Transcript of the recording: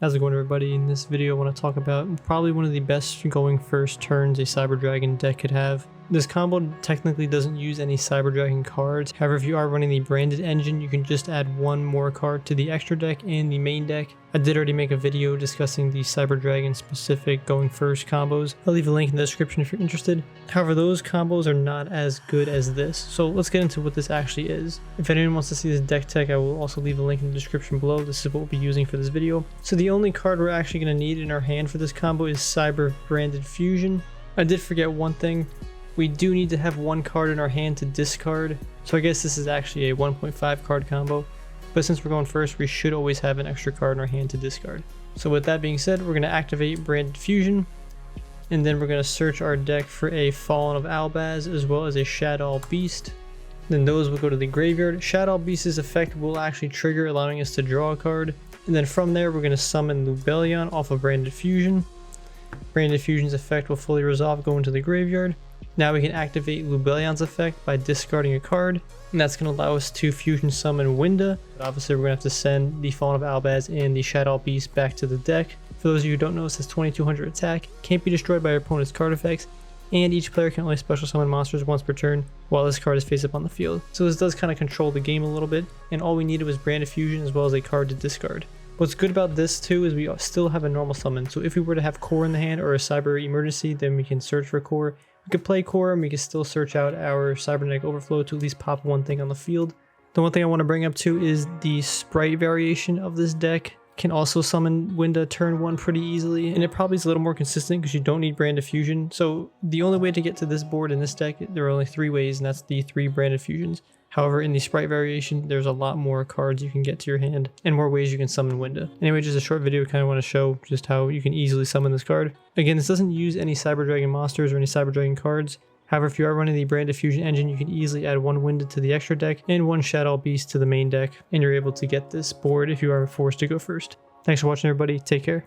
How's it going, everybody? In this video I want to talk about probably one of the best going first turns a Cyber Dragon deck could have. This combo technically doesn't use any Cyber Dragon cards, however if you are running the branded engine you can just add one more card to the extra deck and the main deck. I did already make a video discussing the Cyber Dragon specific going first combos. I'll leave a link in the description if you're interested. However, those combos are not as good as this, so let's get into what this actually is. If anyone wants to see this deck tech, I will also leave a link in the description below. This is what we'll be using for this video. So the only card we're actually going to need in our hand for this combo is Cyber Branded Fusion. I did forget one thing. We do need to have one card in our hand to discard, so I guess this is actually a 1.5 card combo, but since we're going first we should always have an extra card in our hand to discard. So with that being said, we're going to activate Branded Fusion, and then we're going to search our deck for a Fallen of Albaz as well as a Shaddoll Beast. Then those will go to the graveyard. Shaddoll Beast's effect will actually trigger, allowing us to draw a card, and then from there we're going to summon Lubellion off of Branded Fusion. Branded Fusion's effect will fully resolve, go into the graveyard. Now we can activate Lubellion's effect by discarding a card, and that's going to allow us to fusion summon Winda. But obviously we're going to have to send the Fallen of Albaz and the Shaddoll Beast back to the deck. For those of you who don't know, it says 2200 attack, can't be destroyed by your opponent's card effects, and each player can only special summon monsters once per turn while this card is face up on the field. So this does kind of control the game a little bit, and all we needed was Branded Fusion as well as a card to discard. What's good about this too is we still have a normal summon, so if we were to have Core in the hand or a Cyber Emergency, then we can search for Core. We could play Core and we could still search out our Cybernetic Overflow to at least pop one thing on the field. The one thing I want to bring up too is the Spright variation of this deck can also summon Winda turn 1 pretty easily, and it probably is a little more consistent because you don't need Branded Fusion. So the only way to get to this board in this deck, there are only 3 ways, and that's the 3 Branded Fusions. However, in the Spright variation, there's a lot more cards you can get to your hand and more ways you can summon Winda. Anyway, just a short video, kind of want to show just how you can easily summon this card. Again, this doesn't use any Cyber Dragon monsters or any Cyber Dragon cards. However, if you are running the Branded Fusion engine, you can easily add one Winda to the extra deck and one Shaddoll Beast to the main deck, and you're able to get this board if you are forced to go first. Thanks for watching, everybody. Take care.